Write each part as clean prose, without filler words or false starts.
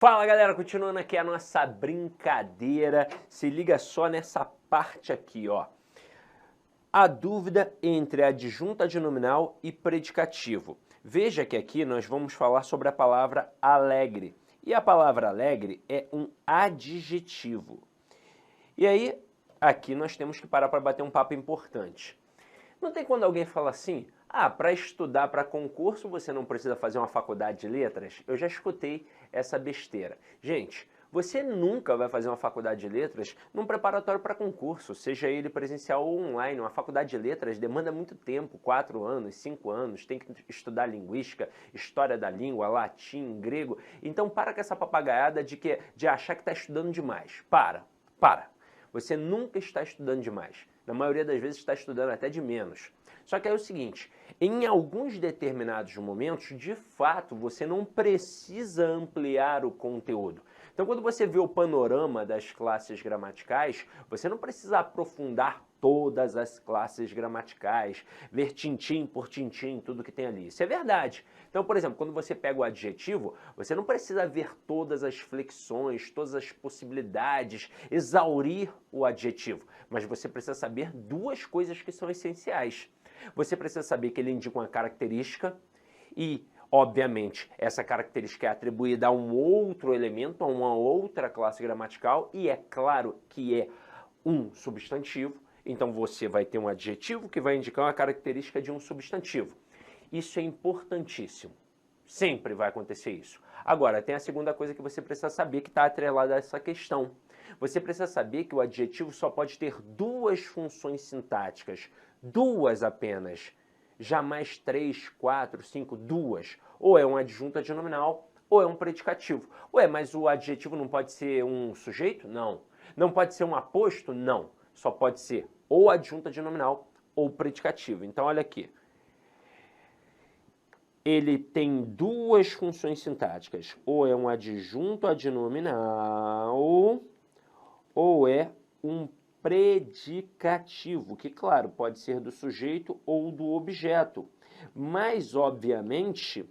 Fala galera, continuando aqui a nossa brincadeira, se liga só nessa parte aqui, ó. A dúvida entre adjunta adnominal e predicativo. Veja que aqui nós vamos falar sobre a palavra alegre. E a palavra alegre é um adjetivo. E aí, aqui nós temos que parar para bater um papo importante. Não tem quando alguém fala assim, para estudar para concurso você não precisa fazer uma faculdade de letras? Eu já escutei essa besteira. Gente, você nunca vai fazer uma faculdade de letras num preparatório para concurso, seja ele presencial ou online. Uma faculdade de letras demanda muito tempo, 4 anos, 5 anos, tem que estudar linguística, história da língua, latim, grego. Então para com essa papagaiada de achar que está estudando demais. Para. Você nunca está estudando demais. Na maioria das vezes está estudando até de menos. Só que é o seguinte, em alguns determinados momentos, de fato, você não precisa ampliar o conteúdo. Então, quando você vê o panorama das classes gramaticais, você não precisa aprofundar todas as classes gramaticais, ver tintim por tintim, tudo que tem ali. Isso é verdade. Então, por exemplo, quando você pega o adjetivo, você não precisa ver todas as flexões, todas as possibilidades, exaurir o adjetivo, mas você precisa saber duas coisas que são essenciais. Você precisa saber que ele indica uma característica e, obviamente, essa característica é atribuída a um outro elemento, a uma outra classe gramatical, e é claro que é um substantivo. Então você vai ter um adjetivo que vai indicar uma característica de um substantivo. Isso é importantíssimo. Sempre vai acontecer isso. Agora, tem a segunda coisa que você precisa saber que está atrelada a essa questão. Você precisa saber que o adjetivo só pode ter duas funções sintáticas. Duas apenas. Jamais 3, 4, 5, duas. Ou é um adjunto adnominal ou é um predicativo. Ué, mas o adjetivo não pode ser um sujeito? Não. Não pode ser um aposto? Não. Só pode ser ou adjunto adnominal ou predicativo. Então, olha aqui. Ele tem duas funções sintáticas. Ou é um adjunto adnominal ou é um predicativo, que, claro, pode ser do sujeito ou do objeto. Mas, obviamente,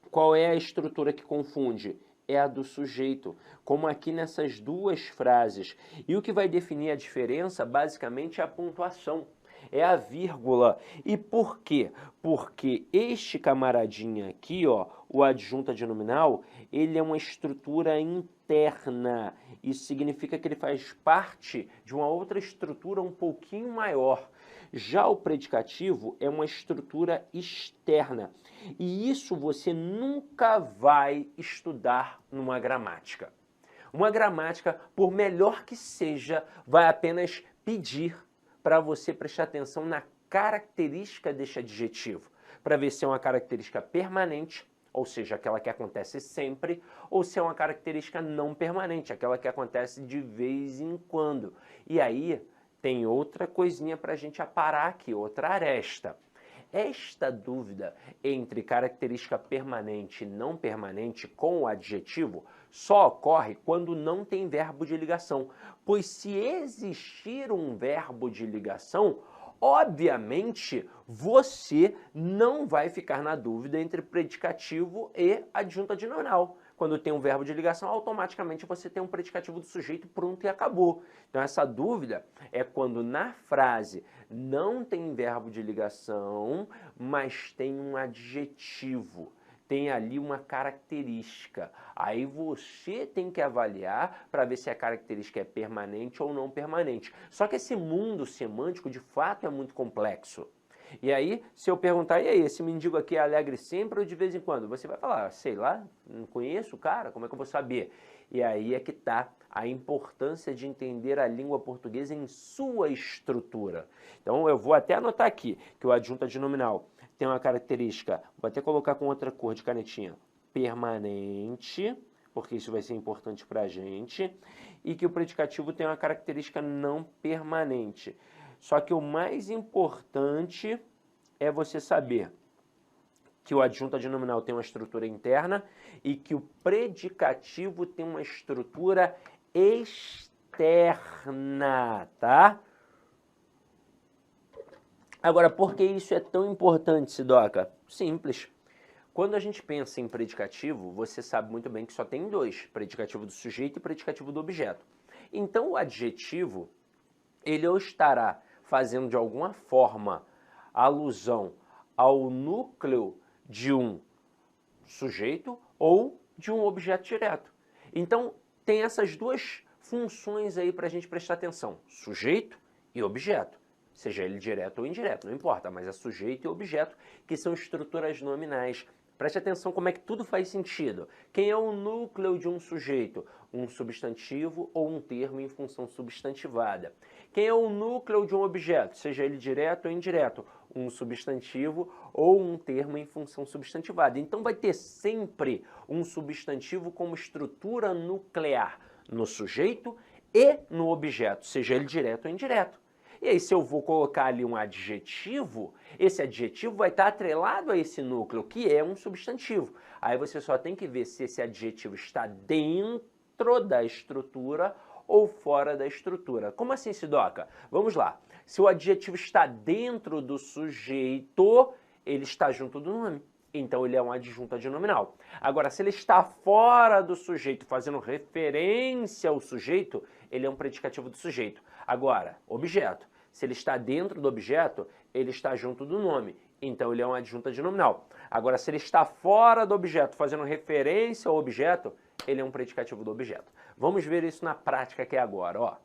qual é a estrutura que confunde? É a do sujeito, como aqui nessas duas frases. E o que vai definir a diferença, basicamente, é a pontuação. É a vírgula. E por quê? Porque este camaradinha aqui, ó, o adjunto adnominal, ele é uma estrutura interna. Isso significa que ele faz parte de uma outra estrutura um pouquinho maior. Já o predicativo é uma estrutura externa. E isso você nunca vai estudar numa gramática. Uma gramática, por melhor que seja, vai apenas pedir para você prestar atenção na característica deste adjetivo, para ver se é uma característica permanente, ou seja, aquela que acontece sempre, ou se é uma característica não permanente, aquela que acontece de vez em quando. E aí tem outra coisinha para a gente aparar aqui, outra aresta. Esta dúvida entre característica permanente e não permanente com o adjetivo só ocorre quando não tem verbo de ligação, pois se existir um verbo de ligação, obviamente você não vai ficar na dúvida entre predicativo e adjunto adnominal. Quando tem um verbo de ligação, automaticamente você tem um predicativo do sujeito, pronto e acabou. Então essa dúvida é quando na frase não tem verbo de ligação, mas tem um adjetivo, tem ali uma característica. Aí você tem que avaliar para ver se a característica é permanente ou não permanente. Só que esse mundo semântico de fato é muito complexo. E aí, se eu perguntar, e aí, esse mendigo aqui é alegre sempre ou de vez em quando? Você vai falar, sei lá, não conheço o cara, como é que eu vou saber? E aí é que está a importância de entender a língua portuguesa em sua estrutura. Então eu vou até anotar aqui que o adjunto adnominal tem uma característica, vou até colocar com outra cor de canetinha, permanente, porque isso vai ser importante para a gente, e que o predicativo tem uma característica não permanente. Só que o mais importante é você saber que o adjunto adnominal tem uma estrutura interna e que o predicativo tem uma estrutura externa, tá? Agora, por que isso é tão importante, Sidoca? Simples. Quando a gente pensa em predicativo, você sabe muito bem que só tem dois, predicativo do sujeito e predicativo do objeto. Então o adjetivo, ele ou estará fazendo de alguma forma alusão ao núcleo de um sujeito ou de um objeto direto. Então tem essas duas funções aí para a gente prestar atenção, sujeito e objeto. Seja ele direto ou indireto, não importa, mas é sujeito e objeto, que são estruturas nominais. Preste atenção como é que tudo faz sentido. Quem é o núcleo de um sujeito? Um substantivo ou um termo em função substantivada. Quem é o núcleo de um objeto? Seja ele direto ou indireto. Um substantivo ou um termo em função substantivada. Então vai ter sempre um substantivo como estrutura nuclear no sujeito e no objeto, seja ele direto ou indireto. E aí, se eu vou colocar ali um adjetivo, esse adjetivo vai estar atrelado a esse núcleo, que é um substantivo. Aí você só tem que ver se esse adjetivo está dentro da estrutura ou fora da estrutura. Como assim, Sidoca? Vamos lá. Se o adjetivo está dentro do sujeito, ele está junto do nome. Então ele é um adjunto adnominal. Agora, se ele está fora do sujeito, fazendo referência ao sujeito, ele é um predicativo do sujeito. Agora, objeto. Se ele está dentro do objeto, ele está junto do nome. Então ele é um adjunto adnominal. Agora, se ele está fora do objeto, fazendo referência ao objeto, ele é um predicativo do objeto. Vamos ver isso na prática aqui agora, ó.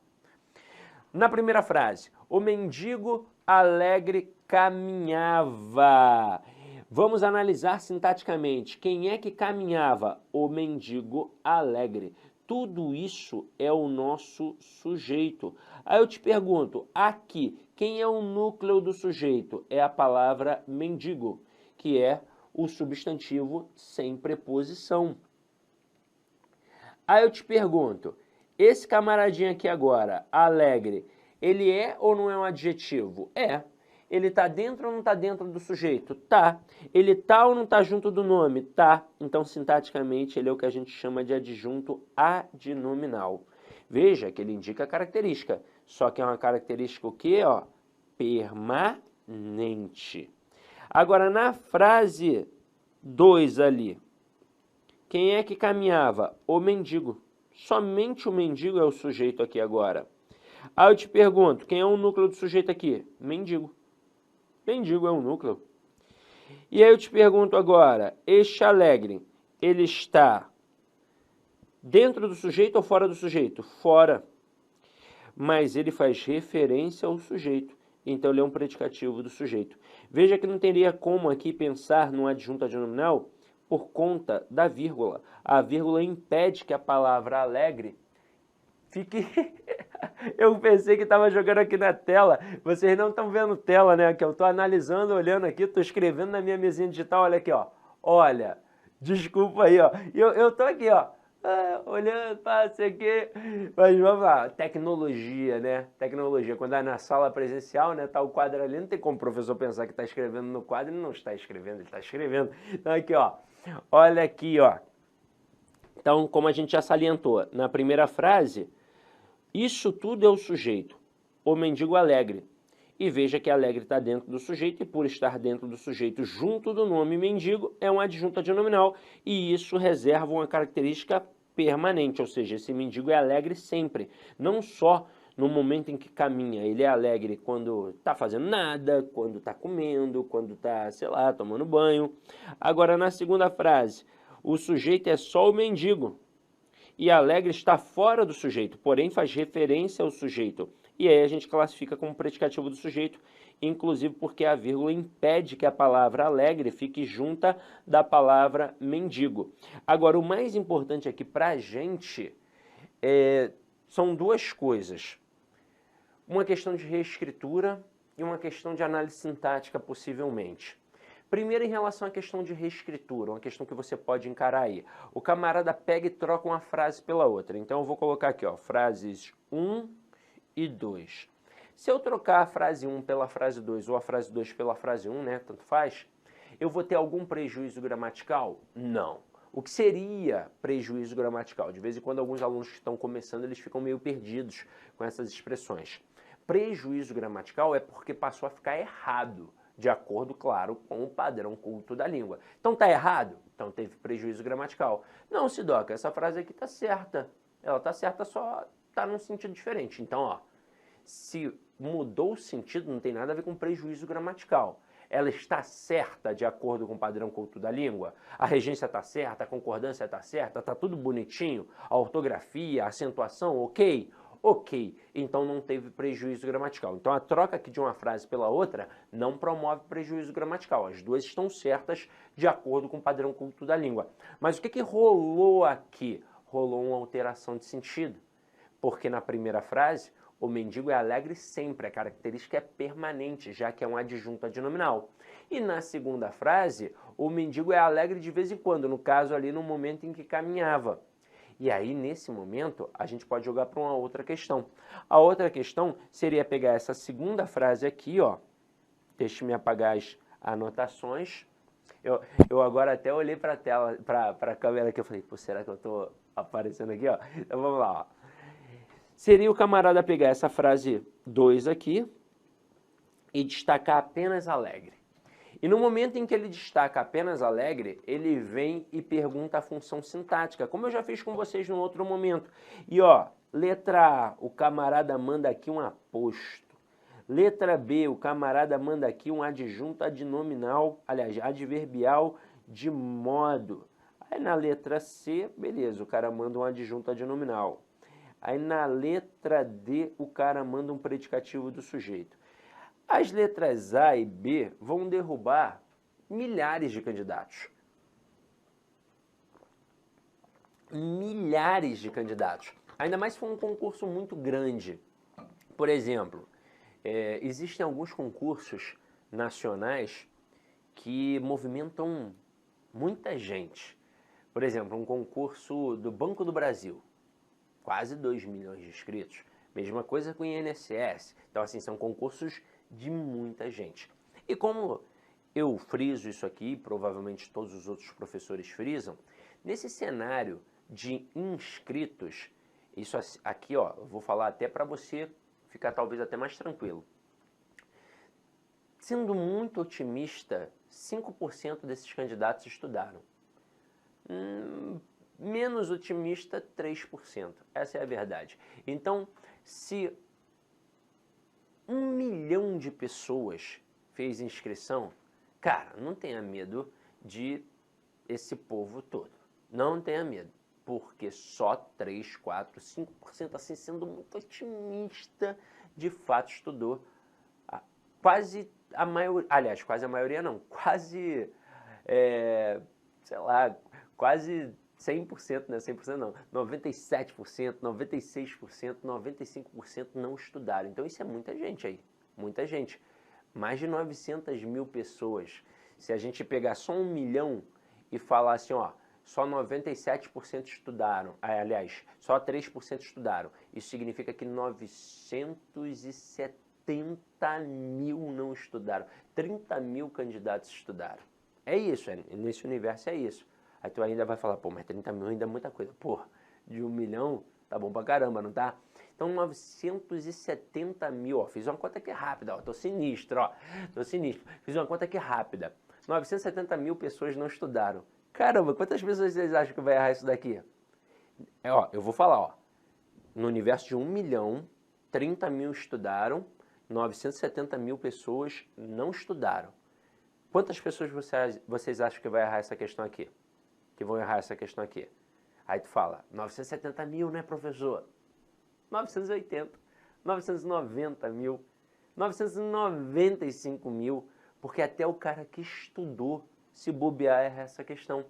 Na primeira frase, o mendigo alegre caminhava. Vamos analisar sintaticamente. Quem é que caminhava? O mendigo alegre. Tudo isso é o nosso sujeito. Aí eu te pergunto, aqui, quem é o núcleo do sujeito? É a palavra mendigo, que é o substantivo sem preposição. Aí eu te pergunto, esse camaradinho aqui agora, alegre, ele é ou não é um adjetivo? É. Ele está dentro ou não está dentro do sujeito? Tá. Ele está ou não está junto do nome? Tá. Então, sintaticamente, ele é o que a gente chama de adjunto adnominal. Veja que ele indica a característica, só que é uma característica o quê? Ó, permanente. Agora, na frase 2 ali, quem é que caminhava? O mendigo. Somente o mendigo é o sujeito aqui agora. Aí eu te pergunto, quem é o núcleo do sujeito aqui? Mendigo. Mendigo é um núcleo. E aí eu te pergunto agora, este alegre, ele está dentro do sujeito ou fora do sujeito? Fora. Mas ele faz referência ao sujeito. Então ele é um predicativo do sujeito. Veja que não teria como aqui pensar num adjunto adnominal por conta da vírgula. A vírgula impede que a palavra alegre fique... Eu pensei que estava jogando aqui na tela. Vocês não estão vendo tela, né? Que eu estou analisando, olhando aqui, estou escrevendo na minha mesinha digital. Olha aqui, ó. Olha, desculpa aí, ó. Eu tô aqui, ó. Olhando, passa aqui. Mas vamos lá. Tecnologia, né? Tecnologia. Quando é na sala presencial, né? Tá o quadro ali. Não tem como o professor pensar que está escrevendo no quadro. Ele não está escrevendo, ele está escrevendo. Então aqui, ó. Olha aqui, ó. Então, como a gente já salientou, na primeira frase... Isso tudo é o sujeito, o mendigo alegre. E veja que alegre está dentro do sujeito e por estar dentro do sujeito junto do nome mendigo é um adjunto adnominal e isso reserva uma característica permanente, ou seja, esse mendigo é alegre sempre, não só no momento em que caminha, ele é alegre quando está fazendo nada, quando está comendo, quando está, sei lá, tomando banho. Agora na segunda frase, o sujeito é só o mendigo. E alegre está fora do sujeito, porém faz referência ao sujeito. E aí a gente classifica como predicativo do sujeito, inclusive porque a vírgula impede que a palavra alegre fique junta da palavra mendigo. Agora, o mais importante aqui para a gente são duas coisas. Uma questão de reescritura e uma questão de análise sintática, possivelmente. Primeiro, em relação à questão de reescritura, uma questão que você pode encarar aí. O camarada pega e troca uma frase pela outra. Então, eu vou colocar aqui, ó, frases 1 e 2. Se eu trocar a frase 1 pela frase 2 ou a frase 2 pela frase 1, né, tanto faz, eu vou ter algum prejuízo gramatical? Não. O que seria prejuízo gramatical? De vez em quando, alguns alunos que estão começando, eles ficam meio perdidos com essas expressões. Prejuízo gramatical é porque passou a ficar errado. de acordo, claro, com o padrão culto da língua. Então tá errado? Então teve prejuízo gramatical. Não, Sidoca, essa frase aqui tá certa. Ela tá certa, só tá num sentido diferente. Então, ó, se mudou o sentido, não tem nada a ver com prejuízo gramatical. Ela está certa de acordo com o padrão culto da língua? A regência está certa, a concordância está certa, está tudo bonitinho? A ortografia, a acentuação, ok? Ok, então não teve prejuízo gramatical. Então a troca aqui de uma frase pela outra não promove prejuízo gramatical. As duas estão certas de acordo com o padrão culto da língua. Mas o que rolou aqui? Rolou uma alteração de sentido. Porque na primeira frase, o mendigo é alegre sempre, a característica é permanente, já que é um adjunto adnominal. E na segunda frase, o mendigo é alegre de vez em quando, no caso ali no momento em que caminhava. E aí, nesse momento, a gente pode jogar para uma outra questão. A outra questão seria pegar essa segunda frase aqui, ó. Deixa eu apagar as anotações. Eu agora até olhei para a tela, para a câmera aqui, eu falei, pô, será que eu estou aparecendo aqui, ó? Então vamos lá, ó. Seria o camarada pegar essa frase 2 aqui e destacar apenas alegre. E no momento em que ele destaca apenas alegre, ele vem e pergunta a função sintática, como eu já fiz com vocês no outro momento. E ó, letra A, o camarada manda aqui um aposto. Letra B, o camarada manda aqui um adjunto adnominal, aliás, adverbial de modo. Aí na letra C, beleza, o cara manda um adjunto adnominal. Aí na letra D, o cara manda um predicativo do sujeito. As letras A e B vão derrubar milhares de candidatos. Milhares de candidatos. Ainda mais se for um concurso muito grande. Por exemplo, existem alguns concursos nacionais que movimentam muita gente. Por exemplo, um concurso do Banco do Brasil. Quase 2 milhões de inscritos. Mesma coisa com o INSS. Então, assim, são concursos de muita gente. E como eu friso isso aqui, provavelmente todos os outros professores frisam, nesse cenário de inscritos, isso aqui, ó, eu vou falar até para você ficar talvez até mais tranquilo. Sendo muito otimista, 5% desses candidatos estudaram. Menos otimista, 3%. Essa é a verdade. Então, se 1 milhão de pessoas fez inscrição, cara, não tenha medo de esse povo todo. Não tenha medo. Porque só 3, 4, 5%, assim, sendo muito otimista, de fato estudou. Quase a maioria, aliás, quase a maioria não, quase, sei lá, quase 100%, né? 100% não, 97%, 96%, 95% não estudaram. Então isso é muita gente aí, muita gente. Mais de 900 mil pessoas. Se a gente pegar só 1 milhão e falar assim, ó, só 97% estudaram, aliás, só 3% estudaram. Isso significa que 970 mil não estudaram. 30 mil candidatos estudaram. É isso, nesse universo é isso. Aí tu ainda vai falar, pô, mas 30 mil ainda é muita coisa. Pô, de 1 milhão tá bom pra caramba, não tá? Então 970 mil, ó, fiz uma conta aqui rápida, ó, tô sinistro, ó, tô sinistro. Fiz uma conta aqui rápida. 970 mil pessoas não estudaram. Caramba, quantas pessoas vocês acham que vai errar isso daqui? Ó, eu vou falar, ó, no universo de 1 milhão, 30 mil estudaram, 970 mil pessoas não estudaram. Quantas pessoas vocês acham que vai errar essa questão aqui? Que vão errar essa questão aqui? Aí tu fala, 970 mil, né, professor? 980, 990 mil, 995 mil, porque até o cara que estudou, se bobear, erra essa questão.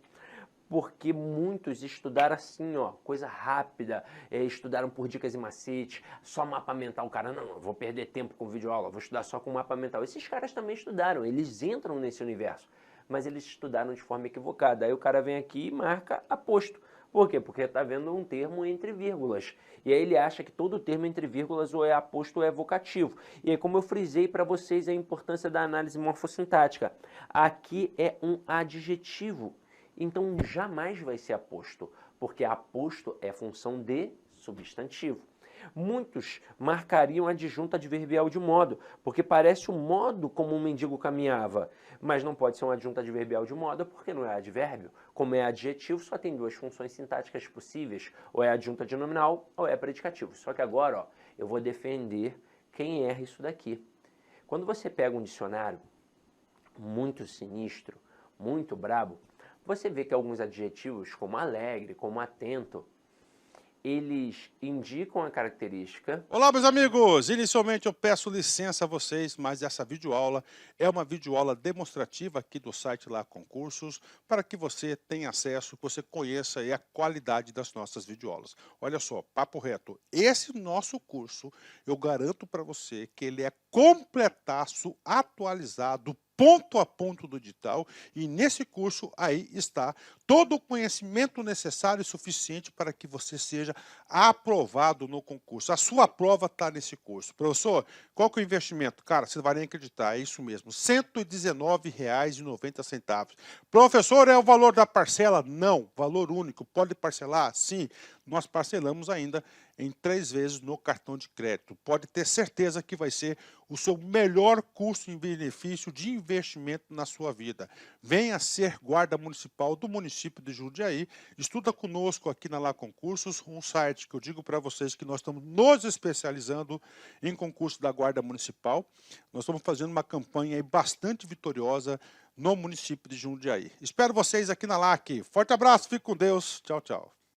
Porque muitos estudaram assim, ó, coisa rápida, estudaram por dicas e macetes, só mapa mental. O cara, não, eu vou perder tempo com videoaula, vou estudar só com mapa mental. Esses caras também estudaram, eles entram nesse universo, mas eles estudaram de forma equivocada. Aí o cara vem aqui e marca aposto. Por quê? Porque está vendo um termo entre vírgulas. E aí ele acha que todo termo entre vírgulas ou é aposto ou é vocativo. E aí, como eu frisei para vocês a importância da análise morfossintática, aqui é um adjetivo. Então jamais vai ser aposto, porque aposto é função de substantivo. Muitos marcariam adjunta adverbial de modo, porque parece o modo como um mendigo caminhava, mas não pode ser uma adjunta adverbial de modo porque não é advérbio. Como é adjetivo, só tem duas funções sintáticas possíveis, ou é adjunta de nominal ou é predicativo. Só que agora, ó, eu vou defender quem erra isso daqui. Quando você pega um dicionário muito sinistro, muito brabo, você vê que alguns adjetivos, como alegre, como atento, eles indicam a característica. Olá, meus amigos! Inicialmente eu peço licença a vocês, mas essa videoaula é uma videoaula demonstrativa aqui do site Lá Concursos, para que você tenha acesso, que você conheça aí a qualidade das nossas videoaulas. Olha só, papo reto, esse nosso curso, eu garanto para você que ele é completaço, atualizado, ponto a ponto do digital, e nesse curso aí está todo o conhecimento necessário e suficiente para que você seja aprovado no concurso. A sua prova está nesse curso. Professor, qual que é o investimento? Cara, você não vai nem acreditar, é isso mesmo, R$ 119,90. Professor, é o valor da parcela? Não, valor único. Pode parcelar? Sim, nós parcelamos ainda em 3 vezes no cartão de crédito. Pode ter certeza que vai ser o seu melhor custo em benefício de investimento na sua vida. Venha ser guarda municipal do município de Jundiaí. Estuda conosco aqui na Lá Concursos, um site que eu digo para vocês que nós estamos nos especializando em concurso da Guarda Municipal. Nós estamos fazendo uma campanha aí bastante vitoriosa no município de Jundiaí. Espero vocês aqui na LAC. Forte abraço, fique com Deus. Tchau, tchau.